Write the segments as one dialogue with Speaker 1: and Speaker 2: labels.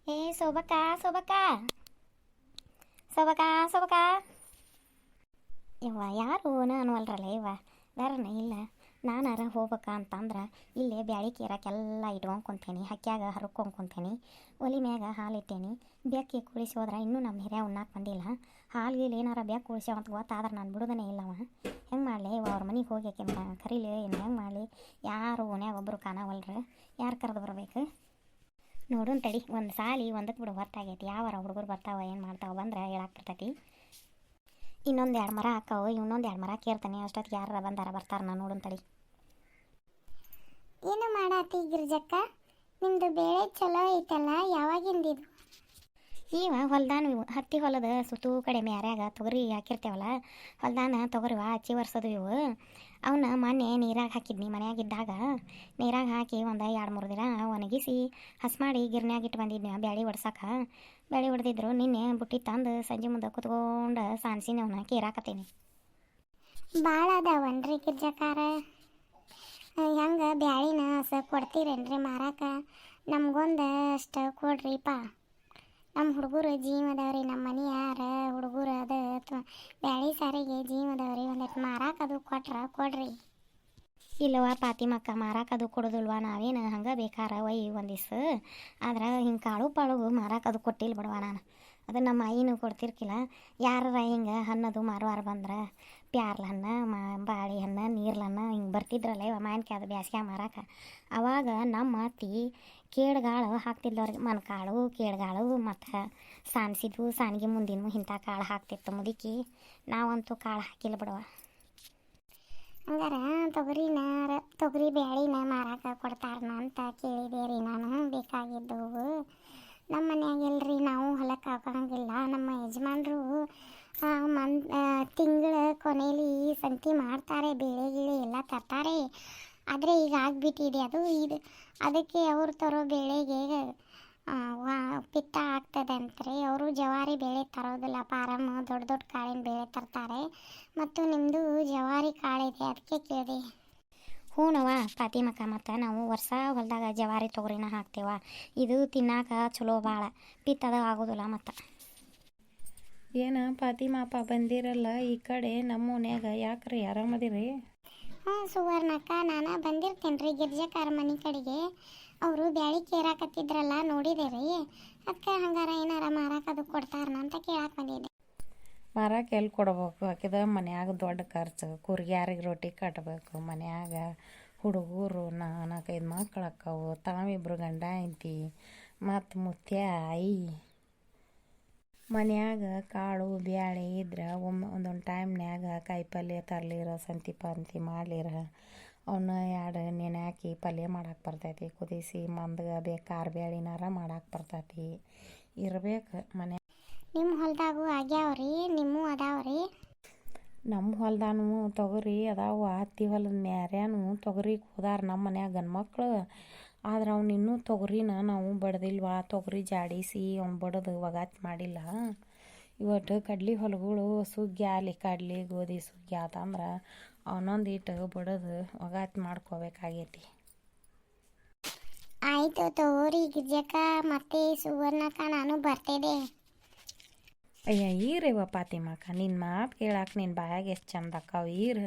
Speaker 1: ಏ ಸೋಬಕ್ಕ ಸೋಬಕ್ಕ ಸೋಬಕ್ಕ ಸೋಬಕ್ಕ ಇವ ಯಾರು ನಾನು ಅಲ್ರಲ್ಲ ಇವ ಬೇರೆನ ಇಲ್ಲ. ನಾನಾರ ಹೋಗ್ಬೇಕ ಅಂತಂದ್ರೆ ಇಲ್ಲೇ ಬ್ಯಾಳಿ ಕೀರಕ್ಕೆಲ್ಲ ಇಟ್ಕೊಂಡ್ಕೊಂತೀನಿ, ಹಕ್ಕ್ಯಾಗ ಹರ್ಕೊಂಡ್ಕೊಂತೀನಿ, ಒಲಿ ಮ್ಯಾಗ ಹಾಲು ಇಟ್ಟೇನಿ. ಬೆಕ್ಕಿ ಕುಳಿಸಿ ಹೋದ್ರೆ ಇನ್ನೂ ನಮ್ಮ ಹಿರಿಯ ಉಣ್ಣಾಕೆ ಬಂದಿಲ್ಲ. ಹಾಲು ಗೀಲು ಏನಾರ ಬೆಕ್ಕು ಕುಳಿಸ್ಯಾವ ಅಂತ ಗೊತ್ತಾದ್ರೆ ನಾನು ಬಿಡೋದನೇ ಇಲ್ಲವ. ಹೆಂಗೆ ಮಾಡಲಿ ಇವ ಅವ್ರ ಮನೆಗೆ ಹೋಗಿ ಕರೀಲಿ ಏನು ಹೆಂಗೆ ಮಾಡಲಿ? ಯಾರು ಓಣ್ಯಾಗ ಒಬ್ಬರು ಕಾಣವಲ್ರಿ, ಯಾರು ಕರೆದು ಬರ್ಬೇಕು ನೋಡೋಣ ತಡಿ. ಒಂದು ಸಾಲಿ ಒಂದಕ್ಕೆ ಬಿಡು ಹೊತ್ತಾಗೈತಿ. ಯಾವಾರ ಹುಡುಗರು ಬರ್ತಾವ ಏನು ಮಾಡ್ತಾವ ಬಂದ್ರೆ ಹೇಳಕ್ಕೆ ಬರ್ತೈತಿ. ಇನ್ನೊಂದು ಎರಡು ಮರ ಹಾಕಾವು, ಇನ್ನೊಂದು ಎರಡು ಮರ ಕೇರ್ತಾನೆ. ಅಷ್ಟೊತ್ತಿಗೆ ಯಾರು ಬಂದಾರ ಬರ್ತಾರ ನಾನು ನೋಡೋಣ ತಡಿ.
Speaker 2: ಏನು ಮಾಡತ್ತಿ ಗಿರ್ಜಕ್ಕ? ನಿಮ್ಮದು ಬೇಳೆ ಚಲೋ ಐತಲ್ಲ, ಯಾವಾಗಿಂದಿದು?
Speaker 1: ಇವ ಹೊಲ್ದಾನ ಇವು ಹತ್ತಿ ಹೊಲದ ಸುತ್ತೂ ಕಡೆ ಮ್ಯಾರ್ಯಾಗ ತೊಗರಿ ಹಾಕಿರ್ತೇವಲ್ಲ, ಹೊಲ್ದಾನ ತೊಗರಿವ ಹಚ್ಚಿ ವರ್ಷದು ಇವು. ಅವನ್ನ ಮೊನ್ನೆ ನೀರಾಗ ಹಾಕಿದ್ನಿ ಮನೆಯಾಗಿದ್ದಾಗ. ನೀರಾಗ ಹಾಕಿ ಒಂದು 2-3 ದಿನ ಒಣಗಿಸಿ ಹಸ್ ಮಾಡಿ ಗಿರ್ನ್ಯಾಗ ಇಟ್ಟು ಬಂದಿದ್ನಿ ಬ್ಯಾಳಿ ಹೊಡ್ಸಕ್ಕೆ. ಬ್ಯಾಳಿ ಹೊಡೆದಿದ್ರು ನಿನ್ನೆ ಬುಟ್ಟಿ ತಂದು ಸಂಜೆ ಮುಂದೆ ಕುತ್ಕೊಂಡು ಸಾನ್ಸಿನಿ ಅವನ್ನ ಕೀರಾಕತ್ತೀನಿ.
Speaker 2: ಭಾಳ ಅದಾವನ್ರಿ ಗಿರ್ಜಕ್ಕಾರ? ಹೆಂಗೆ ಬ್ಯಾಳಿನ ಹಸ ಕೊಡ್ತೀರೇನ್ರಿ ಮಾರಾಕ? ನಮ್ಗೊಂದು ಅಷ್ಟು ಕೊಡ್ರಿಪ್ಪ. ನಮ್ಮ ಹುಡುಗರು ಜೀವ ಅದಾವ್ರಿ, ನಮ್ಮ ಮನೆಯಾರ ಹುಡುಗರು ಅದು ಬ್ಯಾಳಿ ಸಾರಿಗೆ ಜೀವ ಅದಾವ್ರಿ. ಒಂದಿಟ್ಟು ಮಾರಾಕ ಅದು ಕೊಡ್ರಿ.
Speaker 1: ಇಲ್ಲವ ಪಾತಿಮಕ್ಕ, ಮಾರಾಕದು ಕೊಡೋದಿಲ್ವ, ನಾವೇನು ಹಂಗೆ ಬೇಕಾರ ಒಂದಿವ್ಸ. ಆದ್ರೆ ಹಿಂಗೆ ಕಾಳು ಪಾಳು ಮಾರಾಕದು ಕೊಟ್ಟಿಲ್ಲ ಬಿಡವ ನಾನು. ಅದು ನಮ್ಮ ಆಯಿನೂ ಕೊಡ್ತಿರ್ಕಿಲ್ಲ. ಯಾರ ಹಿಂಗೆ ಹಣ್ಣದು ಮಾರುವಾರ ಬಂದ್ರೆ ಪ್ಯಾರ್ಲ ಹಣ್ಣು, ಬಾಳೆ ಹಣ್ಣು, ನೀರ್ಲ ಹಣ್ಣು ಹಿಂಗೆ ಬರ್ತಿದ್ರಲ್ಲ ಇವ ಮಾವಿನಕಾಯಿ ಅದು ಬ್ಯಾಸ್ಗ್ಯಾಗ ಮಾರಕ್ಕೆ. ಅವಾಗ ನಮ್ಮ ಅತ್ತಿ ಕೇಡ್ಗಾಳು ಹಾಕ್ತಿದ್ಲವ್ರಿಗೆ. ಮನ್ಕಾಳು ಕೇಡ್ಗಾಳು ಮತ್ತು ಸಾನ್ಸಿದ್ವು ಸಾನ್ಗೆ ಮುಂದಿನ ಇಂಥ ಕಾಳು ಹಾಕ್ತಿತ್ತು ಮುದುಕಿ. ನಾವಂತೂ ಕಾಳು ಹಾಕಿಲ್ಲ ಬಿಡವ.
Speaker 2: ಹಂಗಾರ ತೊಗರಿ ಬ್ಯಾಳಿನ ಮಾರಾಕ ಕೊಡ್ತಾರನ ಅಂತ ಕೇಳಿದೆ ರೀ ನಾನು. ಬೇಕಾಗಿದ್ದವು ನಮ್ಮ ಮನ್ಯಾಗೆಲ್ರಿ, ನಾವು ಹೊಲಕ್ಕೆ ಹಾಕೋಂಗಿಲ್ಲ. ನಮ್ಮ ಯಜಮಾನ್ರು ತಿಂಗಳ ಕೊನೆಯಲ್ಲಿ ಸಂತಿ ಮಾಡ್ತಾರೆ, ಬೇಳೆ ಗಿಳೆ ಎಲ್ಲ ತರ್ತಾರೆ. ಆದರೆ ಈಗ ಆಗಿಬಿಟ್ಟಿದೆ ಅದು. ಅದಕ್ಕೆ ಅವ್ರು ತರೋ ಬೇಳೆಗೆ ಪಿತ್ತ ಆಗ್ತದೆ ಅಂತ್ರಿ. ಅವರು ಜವಾರಿ ಬೇಳೆ ತರೋದಿಲ್ಲ, ಪಾರಮ್ ದೊಡ್ಡ ದೊಡ್ಡ ಕಾಳಿನ ಬೇಳೆ ತರ್ತಾರೆ. ಮತ್ತು ನಿಮ್ಮದು ಜವಾರಿ ಕಾಳಿದೆ ಅದಕ್ಕೆ ಕೇಳಿದೆ.
Speaker 1: ಹೂನವ ಪಾತಿಮಕ್ಕ, ಮತ್ತು ನಾವು ವರ್ಷ ಹೊಲದಾಗ ಜವಾರಿ ತೊಗರಿನ ಹಾಕ್ತೇವ. ಇದು ತಿನ್ನಾಕ ಚಲೋ ಭಾಳ, ಪಿತ್ತದ ಆಗೋದಿಲ್ಲ. ಮತ್ತು
Speaker 3: ಏನು ಪಾತಿಮಾಪ ಬಂದಿರಲ್ಲ ಈ ಕಡೆ ನಮ್ಮ ಮನ್ಯಾಗ? ಯಾಕ್ರಿ ಆರಾಮದಿರಿ?
Speaker 2: ಹ್ಞೂ ಸುವರ್ಣಕ್ಕ, ನಾನು ಬಂದಿರ್ತೇನೆ ರೀ ಗಿರ್ಜಕಾರ ಮನೆ ಕಡೆಗೆ. ಅವರು ಬ್ಯಾಳಿ ಕೇರಾಕತ್ತಿದ್ರಲ್ಲ ನೋಡಿದೆ ರೀ. ಅದಕ್ಕೆ ಹಂಗಾರ ಏನಾರ ಮಾರಾಕದು ಕೊಡ್ತಾರನ ಅಂತ ಕೇಳಕ್ಕೆ ಬಂದಿದ್ದೆ.
Speaker 3: ಮಾರಕ್ಕೆ ಎಲ್ಲಿ ಕೊಡ್ಬೇಕು? ಆಕಿದ ಮನ್ಯಾಗ ದೊಡ್ಡ ಖರ್ಚು, ಕುರ್ಗ್ಯಾರಿಗೆ ರೊಟ್ಟಿ ಕಟ್ಟಬೇಕು, ಮನ್ಯಾಗ ಹುಡುಗರು 4-5 ಮಕ್ಳು ಅಕ್ಕವು, ತಾವಿಬ್ರು ಗಂಡ ಹೆಂಡ್ತಿ ಮತ್ತು ಮುತ್ಯ ಆಯಿ. ಮನ್ಯಾಗ ಕಾಳು ಬ್ಯಾಳೆ ಇದ್ರೆ ಒಂದೊಂದು ಟೈಮ್ನ್ಯಾಗ ಕಾಯಿ ಪಲ್ಯ ತರ್ಲಿರ, ಸಂತಿ ಪಂತಿ ಮಾಡ್ಲಿರ ಅವನ್ನ 2 ನೆನೆ ಹಾಕಿ ಪಲ್ಯ ಮಾಡಕ್ಕೆ ಬರ್ತೈತಿ. ಕುದಿಸಿ ಮಂದಿಗೆ ಖಾರ ಬ್ಯಾಳಿನಾರ ಮಾಡಕ್ಕೆ ಬರ್ತೈತಿ. ಇರ್ಬೇಕು ಮನೆ.
Speaker 2: ನಿಮ್ಮ ಹೊಲದಾಗೂ ಆಗ್ಯಾವ್ರಿ? ನಿಮ್ಮೂ ಅದಾವ್ರಿ?
Speaker 3: ನಮ್ಮ ಹೊಲ್ದಾನು ತೊಗರಿ ಅದಾವ. ಹತ್ತಿ ಹೊಲದ ಮ್ಯಾರ್ಯಾನು ತೊಗರಿಗೆ ಹೋದಾರ ನಮ್ಮ ಮನ್ಯಾಗ ಗಂಡ್ಮಕ್ಳು. ಆದ್ರೆ ಅವ್ನು ಇನ್ನೂ ತೊಗರಿನ ನಾವು ಬಡ್ದಿಲ್ವ. ತೊಗರಿ ಜಾಡಿಸಿ ಅವ್ನು ಬಡ್ದು ಒಗಾತ್ ಮಾಡಿಲ್ಲ. ಇವತ್ತು ಕಡ್ಲಿ ಹೊಲಗಳು ಸುಗ್ಗಿ ಆಲಿ, ಕಡ್ಲಿ ಗೋಧಿ ಸುಗ್ಗಿ ಆತಂದ್ರೆ ಅವನೊಂದಿಟ್ಟು ಬಡ್ದು ಒಗಾತ್ ಮಾಡ್ಕೋಬೇಕಾಗೈತಿ.
Speaker 2: ಆಯಿತು ತಗೋರಿ ಗಿರ್ಜಕ್ಕ, ಮತ್ತೆ ಸುವರ್ಣಕ್ಕ, ನಾನು ಬರ್ತಿದ್ದೆ.
Speaker 3: ಅಯ್ಯ ಈರೇವ ಪಾತಿಮಕ್ಕ, ನಿನ್ನ ಮಾತು ಕೇಳಕ್ಕೆ ನಿನ್ನ ಬಾಯಾಗ ಎಷ್ಟು ಚಂದ ಅಕ್ಕಾವ.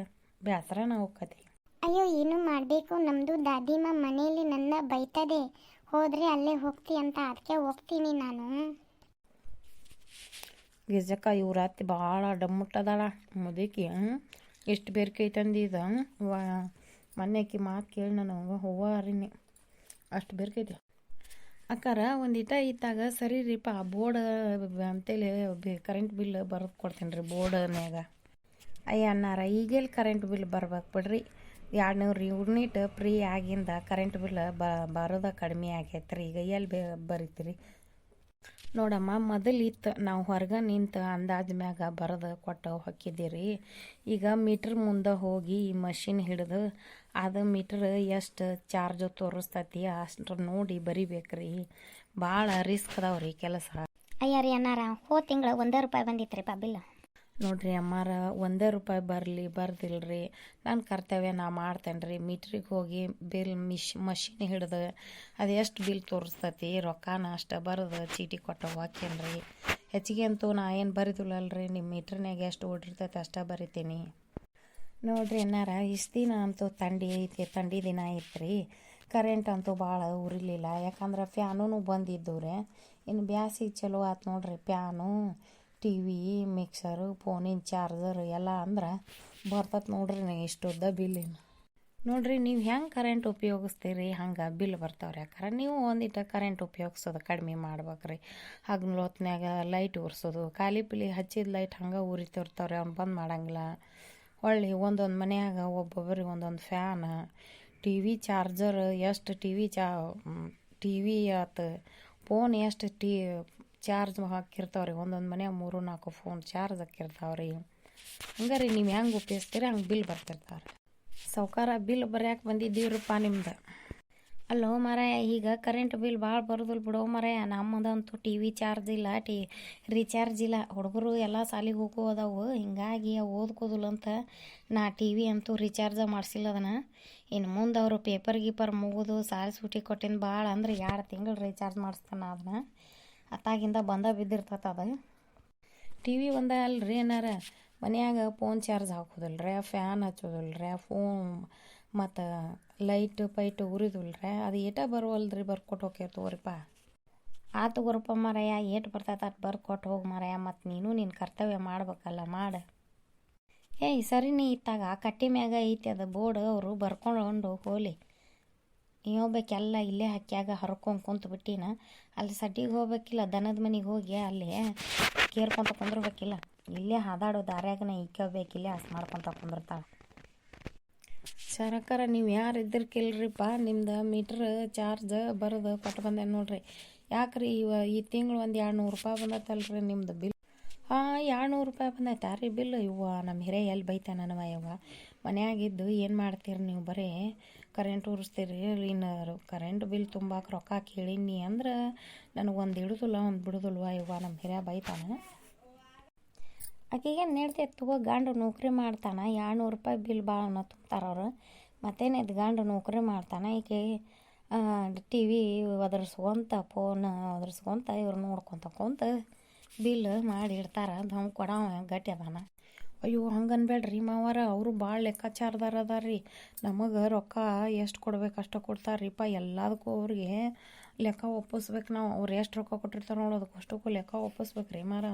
Speaker 3: ಬೇಸರನ ಹೋಗ್ಕತಿ.
Speaker 2: ಅಯ್ಯೋ ಏನು ಮಾಡಬೇಕು, ನಮ್ಮದು ದಾದಿಮ್ಮ ಮನೆಯಲ್ಲಿ ನನ್ನ ಬೈತದೆ. ಹೋದರೆ ಅಲ್ಲೇ ಹೋಗ್ತಿ ಅಂತ, ಅದಕ್ಕೆ ಹೋಗ್ತೀನಿ ನಾನು.
Speaker 3: ಗಿರ್ಜಕ್ಕ ಇವ್ರ ಅತ್ತಿ ಭಾಳ ಡಮ್ಮುಟ್ಟದಾಳ ಮುದುಕಿ. ಎಷ್ಟು ಬೇರ್ಕೆ ತಂದಿದ ಮೊನ್ನೆಕಿ ಮಾತು ಕೇಳಿ ನನಗೆ ಹೂವಾರಿನಿ, ಅಷ್ಟು ಬೇರ್ಕೈತಿ. ಅಕ್ಕಾರ ಒಂದಿಟ ಇತ್ತಾಗ ಸರಿ ರೀಪ, ಬೋರ್ಡ್ ಅಂತೇಳಿ ಕರೆಂಟ್ ಬಿಲ್ ಬರೆದು ಕೊಡ್ತೀನಿ ರೀ ಬೋರ್ಡ್ನ್ಯಾಗ. ಅಯ್ಯ ಅನ್ನಾರ ಈಗೆಲ್ಲಿ ಕರೆಂಟ್ ಬಿಲ್ ಬರ್ಬೇಕು ಬಿಡ್ರಿ. 200 ಯೂನಿಟ್ ಫ್ರೀ ಆಗಿಂದ ಕರೆಂಟ್ ಬಿಲ್ ಬರೋದ ಕಡಿಮೆ ಆಗೈತೆ ರೀ. ಈಗ ಎಲ್ಲಿ ಬರೀತೀರಿ ನೋಡಮ್ಮ. ಮೊದಲಿತ್ತು ನಾವು ಹೊರಗೆ ನಿಂತು ಅಂದಾಜು ಮ್ಯಾಗ ಬರೆದು ಕೊಟ್ಟು ಹೊಕ್ಕಿದ್ದೀರಿ. ಈಗ ಮೀಟ್ರ್ ಮುಂದೆ ಹೋಗಿ ಮಷಿನ್ ಹಿಡಿದು ಅದು ಮೀಟ್ರ್ ಎಷ್ಟು ಚಾರ್ಜು ತೋರಿಸ್ತತಿ ಅಷ್ಟು ನೋಡಿ ಬರಿಬೇಕ್ರಿ. ಭಾಳ ರಿಸ್ಕ್ ಅದಾವ್ರಿ ಕೆಲಸ.
Speaker 1: ಅಯ್ಯ ರೀ ಅನ್ನಾರ, ಹೋದ ತಿಂಗಳು ₹1 ಬಂದಿತ್ತು ರೀ ಬಿಲ್.
Speaker 3: ನೋಡ್ರಿ ಅಮ್ಮಾರ ಒಂದೇ ರೂಪಾಯಿ ಬರಲಿ ಬರ್ದಿಲ್ರಿ ನನ್ನ ಕರ್ತವ್ಯ ನಾ ಮಾಡ್ತೇನೆ ರೀ. ಮೀಟ್ರಿಗೆ ಹೋಗಿ ಬಿಲ್ ಮಷಿನ್ ಹಿಡ್ದು ಅದು ಎಷ್ಟು ಬಿಲ್ ತೋರಿಸ್ತೈತಿ ರೊಕ್ಕನ ಅಷ್ಟು ಬರೆದು ಚೀಟಿ ಕೊಟ್ಟು ಹಾಕೇನಿ ರೀ. ಹೆಚ್ಚಿಗೆ ಅಂತೂ ನಾ ಏನು ಬರಿದಿಲ್ಲಲ್ರಿ, ನಿಮ್ಮ ಮೀಟ್ರ್ನಾಗ ಎಷ್ಟು ಓಡಿರ್ತೈತೆ ಅಷ್ಟೇ ಬರಿತೀನಿ. ನೋಡ್ರಿ ಏನಾರ ಇಷ್ಟು ದಿನ ಅಂತೂ ಥಂಡಿ ಐತಿ, ಥಂಡಿ ದಿನ ಐತ್ರಿ. ಕರೆಂಟ್ ಅಂತೂ ಭಾಳ ಉರಿಲಿಲ್ಲ, ಯಾಕಂದ್ರೆ ಫ್ಯಾನೂ ಬಂದಿದ್ದು ರೀ. ಇನ್ನು ಬ್ಯಾಸಿಗೆ ಚಲೋ ಆಯ್ತು ನೋಡ್ರಿ. ಫ್ಯಾನು, ಟಿ ವಿ, ಮಿಕ್ಸರು, ಫೋನಿನ ಚಾರ್ಜರ್ ಎಲ್ಲ ಅಂದ್ರೆ ಬರ್ತದೆ ನೋಡ್ರಿ ಇಷ್ಟುದ್ದ ಬಿಲ್ಲಿನ. ನೋಡ್ರಿ ನೀವು ಹೆಂಗೆ ಕರೆಂಟ್ ಉಪಯೋಗಿಸ್ತೀರಿ ಹಂಗೆ ಬಿಲ್ ಬರ್ತಾವ್ರಿ. ಯಾಕಂದ್ರೆ ನೀವು ಒಂದಿಟ್ಟು ಕರೆಂಟ್ ಉಪಯೋಗಿಸೋದು ಕಡಿಮೆ ಮಾಡ್ಬೇಕ್ರಿ. ಹಗಲು ಹೊತ್ನ್ಯಾಗ ಲೈಟ್ ಉರ್ಸೋದು, ಖಾಲಿ ಪಿಲಿ ಹಚ್ಚಿದ ಲೈಟ್ ಹಂಗೆ ಉರಿತಿರ್ತಾವ್ರಿ, ಅವ್ನು ಬಂದ್ ಮಾಡಂಗಿಲ್ಲ. ಹೊಳ್ಳಿ ಒಂದೊಂದು ಮನ್ಯಾಗ ಒಬ್ಬೊಬ್ಬರಿಗೆ ಒಂದೊಂದು ಫ್ಯಾನ್, ಟಿ ವಿ ಚಾರ್ಜರ್, ಎಷ್ಟು ಟಿ ವಿ ಆತು, ಫೋನ್ ಎಷ್ಟು ಚಾರ್ಜ್ ಹಾಕಿರ್ತಾವ್ರಿ. ಒಂದೊಂದು ಮನ್ಯಾಗ 3-4 ಫೋನ್ ಚಾರ್ಜ್ ಹಾಕಿರ್ತಾವ್ರಿ. ಹಂಗೆ ರೀ ನೀವು ಹೆಂಗೆ ಉಪಯೋಗಿಸ್ತೀರಿ ಹಂಗೆ ಬಿಲ್ ಬರ್ತಿರ್ತಾವ್ರಿ. ಸೌಕಾರ ಬಿಲ್ ಬರ್ಯಾಕೆ ಬಂದಿದ್ದೀವ್ರಪ್ಪ ನಿಮ್ದು. ಅಲ್ಲೋ ಮಾರಾಯ, ಈಗ ಕರೆಂಟ್ ಬಿಲ್ ಭಾಳ ಬರೋದಿಲ್ಲ ಬಿಡೋ ಮಾರಾಯ. ನಮ್ಮದಂತೂ ಟಿ ವಿ ಚಾರ್ಜ್ ಇಲ್ಲ, ರೀಚಾರ್ಜ್ ಇಲ್ಲ. ಹುಡುಗರು ಎಲ್ಲ ಸಾಲಿಗೆ ಹೋಗೋ ಅದಾವು, ಹಿಂಗಾಗಿ ಓದ್ಕೋದಿಲ್ಲ ಅಂತ ನಾ ಟಿ ವಿ ಅಂತೂ ರೀಚಾರ್ಜ ಮಾಡಿಸಿಲ್ಲ ಅದನ್ನು. ಇನ್ನು ಮುಂದೆ ಅವರು ಪೇಪರ್ ಗೀಪರ್ ಮುಗಿದು ಸಾಲಿ ಸೂಟಿ ಕೊಟ್ಟಿನ ಭಾಳ ಅಂದ್ರೆ 2 ತಿಂಗಳು ರೀಚಾರ್ಜ್ ಮಾಡಿಸ್ತಾನೆ ಅದನ್ನ. ಅತ್ತಾಗಿಂದ ಬಂದ ಬಿದ್ದಿರ್ತದೆ ಅದು. ಟಿ ವಿ ಒಂದೇ ಅಲ್ರಿ ಏನಾರ ಮನ್ಯಾಗ ಫೋನ್ ಚಾರ್ಜ್ ಹಾಕೋದಿಲ್ರಿ, ಫ್ಯಾನ್ ಹಚ್ಚೋದಿಲ್ರಿ, ಫೋನ್ ಮತ್ತು ಲೈಟ್ ಪೈಟ್ ಉರಿದಿಲ್ರಿ. ಅದು ಏಟ ಬರುವಲ್ರಿ, ಬರ್ಕೊಟ್ಟು ಹೋಗ್ಯ ತಗೋರಿಪ್ಪ. ಆತು ಗೊರಪ್ಪ ಮಾರಾಯ, ಏಟು ಬರ್ತೈತೆ ಅಷ್ಟು ಬರ್ಕೊಟ್ಟು ಹೋಗಿ ಮಾರಾಯ. ಮತ್ತು ನೀನು ನಿನ್ನ ಕರ್ತವ್ಯ ಮಾಡ್ಬೇಕಲ್ಲ, ಮಾಡು. ಏಯ್ ಸರಿ, ನೀ ಇತ್ತಾಗ ಕಟ್ಟಿ ಮ್ಯಾಗ ಐತಿ ಅದು ಬೋರ್ಡ್, ಅವರು ಬರ್ಕೊಂಡು ಹೋಗ್ಲಿ. ಹೋಗ್ಬೇಕೆಲ್ಲ ಇಲ್ಲೇ ಹಕ್ಕ್ಯಾಗ ಹರ್ಕೊಂಡು ಕುಂತು ಬಿಟ್ಟಿನ. ಅಲ್ಲಿ ಸಡ್ಡಿಗೆ ಹೋಗ್ಬೇಕಿಲ್ಲ, ದನದ ಮನೆಗೆ ಹೋಗಿ ಅಲ್ಲಿ ಕೇರ್ಕೊಂತ ಕುಂದ್ರಬೇಕಿಲ್ಲ. ಇಲ್ಲೇ ಹಾದಾಡೋ ದಾರ್ಯಾಗನ ಇಕ್ಕೋಬೇಕಿಲ್ಲೇ ಹಸ್ ಮಾಡ್ಕೊತ ಕುಂದಿರ್ತಾಳೆ. ಸರ್ಕಾರ ನೀವು ಯಾರು ಇದ್ದಿರ್ಕಿಲ್ರಿಪ್ಪ, ನಿಮ್ದು ಮೀಟ್ರ್ ಚಾರ್ಜ್ ಬರೋದು ಕೊಟ್ಟು ಬಂದೆ ನೋಡ್ರಿ. ಯಾಕ್ರಿ ಈ ತಿಂಗಳು ಒಂದು 200 ರೂಪಾಯಿ ಬಂದತ್ತಲ್ರಿ ನಿಮ್ದು ಬಿಲ್. 200 ರೂಪಾಯಿ ಬಂದೈತೆ ರೀ ಬಿಲ್. ಇವ್ವ ನಮ್ಮ ಹಿರೇ ಎಲ್ಲಿ ಬೈತ ನನವ ಯವ್ವ. ಮನ್ಯಾಗಿದ್ದು ಏನು ಮಾಡ್ತೀರಿ ನೀವು, ಬರೀ ಕರೆಂಟ್ ಉರಿಸ್ತೀರಿ. ಇನ್ನು ಕರೆಂಟ್ ಬಿಲ್ ತುಂಬಾಕ ರೊಕ್ಕ ಕೇಳೀನಿ ಅಂದ್ರೆ ನನಗೆ ಒಂದು ಹಿಡಿದಿಲ್ಲ ಒಂದು ಬಿಡುದಿಲ್ವ ಯವ್ವ, ನಮ್ಮ ಹಿರೇ ಬೈತಾನೆ. ಆಕೆಗೆ ನಡ್ತೈತೆ ತಗೋ, ಗಂಡು ನೌಕರಿ ಮಾಡ್ತಾನೆ, 200 ರೂಪಾಯಿ ಬಿಲ್ ಭಾಳ ತುಂಬ್ತಾರವ್ರು. ಮತ್ತೇನಿದು ಗಂಡು ನೌಕರಿ ಮಾಡ್ತಾನೆ, ಈಕೆ ಟಿ ವಿ ಒದರ್ಸ್ಕೊಂತ ಫೋನ್ ಒದರ್ಸ್ಕೊಂತ ಇವ್ರು ನೋಡ್ಕೊತ ಕುಂತ ಬಿಲ್ ಮಾಡಿ ಇಡ್ತಾರೆ. ದಮ್ ಕೊಡವ ಗಟ್ಟಿ ಅದಾನ. ಅಯ್ಯೋ ಹಂಗನ್ಬೇಡ್ರಿ ಮಾವಾರ, ಅವರು ಭಾಳ ಲೆಕ್ಕಾಚಾರದಾರ ಅದಾರ ರೀ. ನಮಗೆ ರೊಕ್ಕ ಎಷ್ಟು ಕೊಡ್ಬೇಕು ಅಷ್ಟು ಕೊಡ್ತಾರ್ರಿಪ್ಪ. ಎಲ್ಲದಕ್ಕೂ ಅವ್ರಿಗೆ ಲೆಕ್ಕ ಒಪ್ಪಿಸ್ಬೇಕು ನಾವು. ಅವ್ರು ಎಷ್ಟು ರೊಕ್ಕ ಕೊಟ್ಟಿರ್ತಾರೆ ನೋಡೋದಕ್ಕೆ ಅಷ್ಟಕ್ಕೂ ಲೆಕ್ಕ ಒಪ್ಪಿಸ್ಬೇಕು ರೀ ಮಾರ.